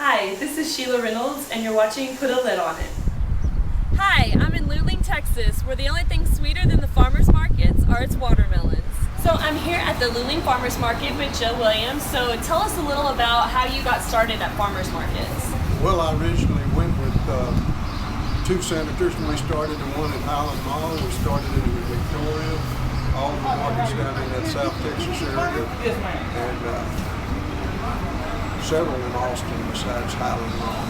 Hi, this is Sheila Reynolds, and you're watching Put a Lid on It. Hi, I'm in Luling, Texas, where the only thing sweeter than the farmers markets are its watermelons. So I'm here at the Luling Farmers Market with Joe Williams. So tell us a little about how you got started at farmers markets. Well, I originally went with two senators, and we started the one at Highland Mall. We started it in Victoria, all the markets down in that South Texas area, and several in Austin besides Highland Mall.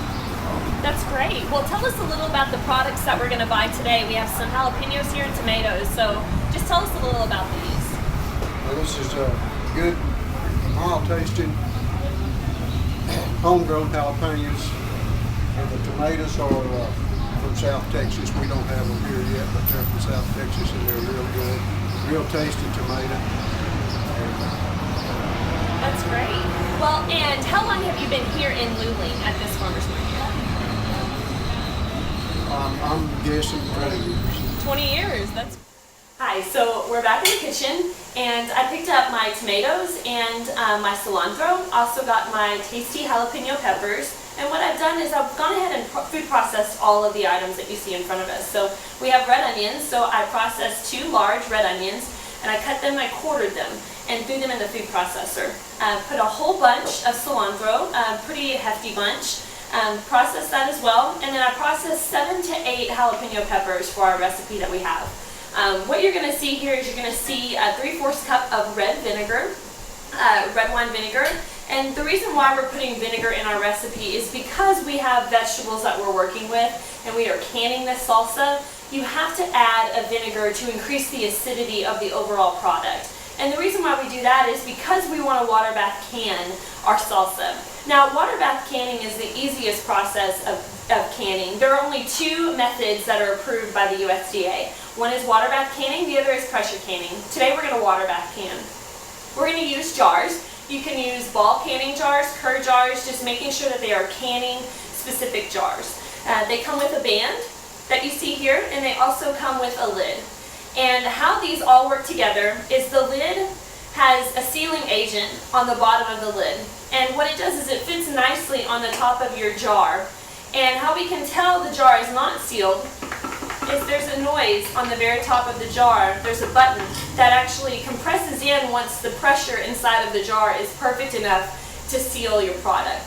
That's great. Well, tell us a little about the products that we're going to buy today. We have some jalapenos here and tomatoes. So just tell us a little about these. Well, this is good, mild-tasting, homegrown jalapenos, and the tomatoes are from South Texas. We don't have them here yet, but they're from South Texas, and they're real good, real tasty tomato. That's great. Well, and how long have you been here in Luling at this farmers market? I'm guessing 20 years. 20 years. That's. Hi, so we're back in the kitchen, and I picked up my tomatoes and my cilantro. Also got my tasty jalapeno peppers. And what I've done is I've gone ahead and food processed all of the items that you see in front of us. So we have red onions. So I processed 2 large red onions, and I cut them, I quartered them, and threw them in the food processor. Put a whole bunch of cilantro, a pretty hefty bunch. Processed that as well, and then I processed 7 to 8 jalapeno peppers for our recipe that we have. What you're going to see here is you're going to see a 3/4 cup of red vinegar, red wine vinegar, and the reason why we're putting vinegar in our recipe is because we have vegetables that we're working with, and we are canning this salsa. You have to add a vinegar to increase the acidity of the overall product. And the reason why we do that is because we want to water bath can our salsa. Now, water bath canning is the easiest process of canning. There are only 2 methods that are approved by the USDA. One is water bath canning, the other is pressure canning. Today we're going to water bath can. We're going to use jars. You can use ball canning jars, cur jars, just making sure that they are canning specific jars. They come with a band that you see here, and they also come with a lid. And how these all work together is the lid has a sealing agent on the bottom of the lid. And what it does is it fits nicely on the top of your jar. And how we can tell the jar is not sealed is there's a noise on the very top of the jar. There's a button that actually compresses in once the pressure inside of the jar is perfect enough to seal your product.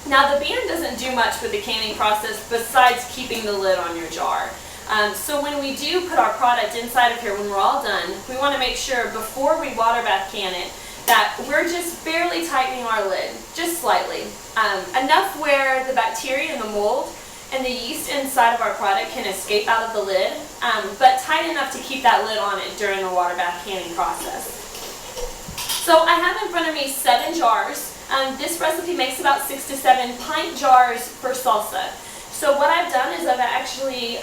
Now, the band doesn't do much with the canning process besides keeping the lid on your jar. So when we do put our product inside of here, when we're all done, we want to make sure before we water bath can it that we're just barely tightening our lid, just slightly. Enough where the bacteria and the mold and the yeast inside of our product can escape out of the lid, but tight enough to keep that lid on it during the water bath canning process. So I have in front of me 7 jars. This recipe makes about 6 to 7 pint jars for salsa. So what I've done is I've actually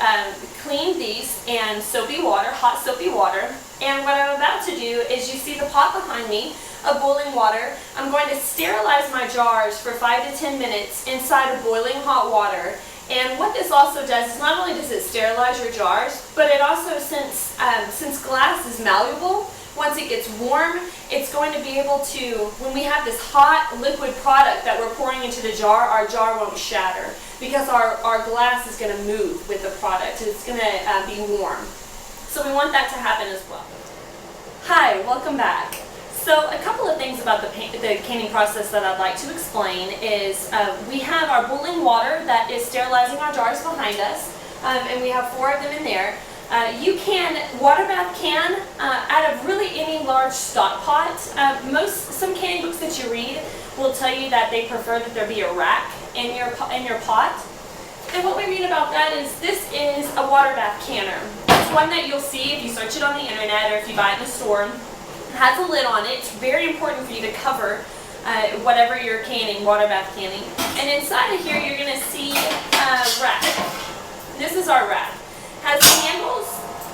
cleaned these in soapy water, hot soapy water. And what I'm about to do is, you see the pot behind me of boiling water. I'm going to sterilize my jars for 5 to 10 minutes inside of boiling hot water. And what this also does is not only does it sterilize your jars, but it also, since glass is malleable, once it gets warm, it's going to be able to, when we have this hot liquid product that we're pouring into the jar, our jar won't shatter because our glass is going to move with the product. It's going to be warm. So we want that to happen as well. Hi, welcome back. So a couple of things about the canning process that I'd like to explain is we have our boiling water that is sterilizing our jars behind us, and we have 4 of them in there. You can water bath can out of really any large stock pot. Some canning books that you read will tell you that they prefer that there be a rack in your pot. And what we mean about that is this is a water bath canner. It's one that you'll see if you search it on the internet or if you buy it in the store. It has a lid on it. It's very important for you to cover whatever you're canning, water bath canning. And inside of here you're going to see a rack. This is our rack. Has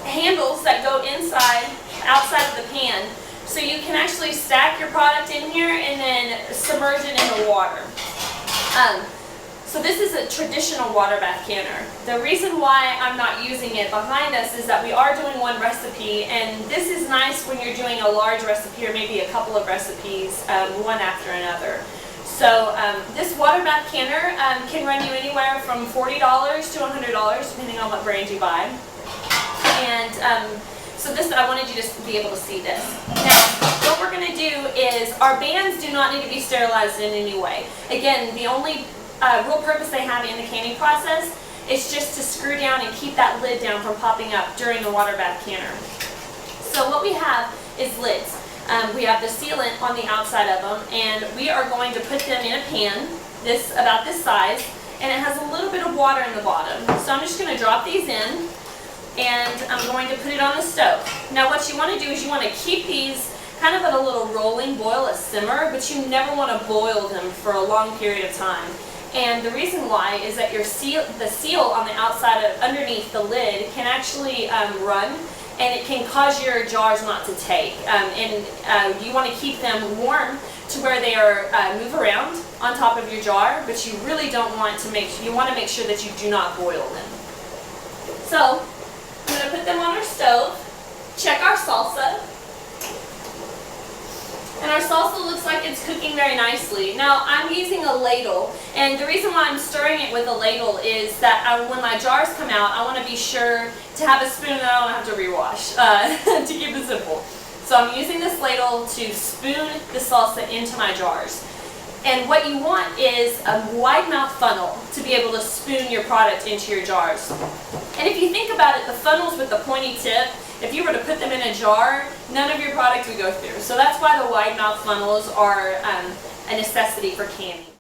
handles that go outside of the pan, so you can actually stack your product in here and then submerge it in the water. So this is a traditional water bath canner. The reason why I'm not using it behind us is that we are doing one recipe, and this is nice when you're doing a large recipe or maybe a couple of recipes, one after another. So this water bath canner can run you anywhere from $40 to $100 depending on what brand you buy. And so this, I wanted you to be able to see this. Now, what we're going to do is, our bands do not need to be sterilized in any way. Again, the only real purpose they have in the canning process is just to screw down and keep that lid down from popping up during the water bath canner. So what we have is lids. We have the sealant on the outside of them, and we are going to put them in a pan, about this size, and it has a little bit of water in the bottom. So I'm just going to drop these in, and I'm going to put it on the stove. Now what you want to do is you want to keep these kind of at a little rolling boil, a simmer, but you never want to boil them for a long period of time. And the reason why is that the seal on the outside underneath the lid can actually run, and it can cause your jars not to take. You want to keep them warm to where they are move around on top of your jar, but you really don't want to you want to make sure that you do not boil them. So I'm going to put them on our stove, check our salsa, and our salsa looks like it's cooking very nicely. Now I'm using a ladle, and the reason why I'm stirring it with a ladle is that when my jars come out, I want to be sure to have a spoon that I don't have to rewash, to keep it simple. So I'm using this ladle to spoon the salsa into my jars. And what you want is a wide mouth funnel to be able to spoon your product into your jars. And if you think about it, the funnels with the pointy tip, if you were to put them in a jar, none of your product would go through. So that's why the wide mouth funnels are a necessity for canning.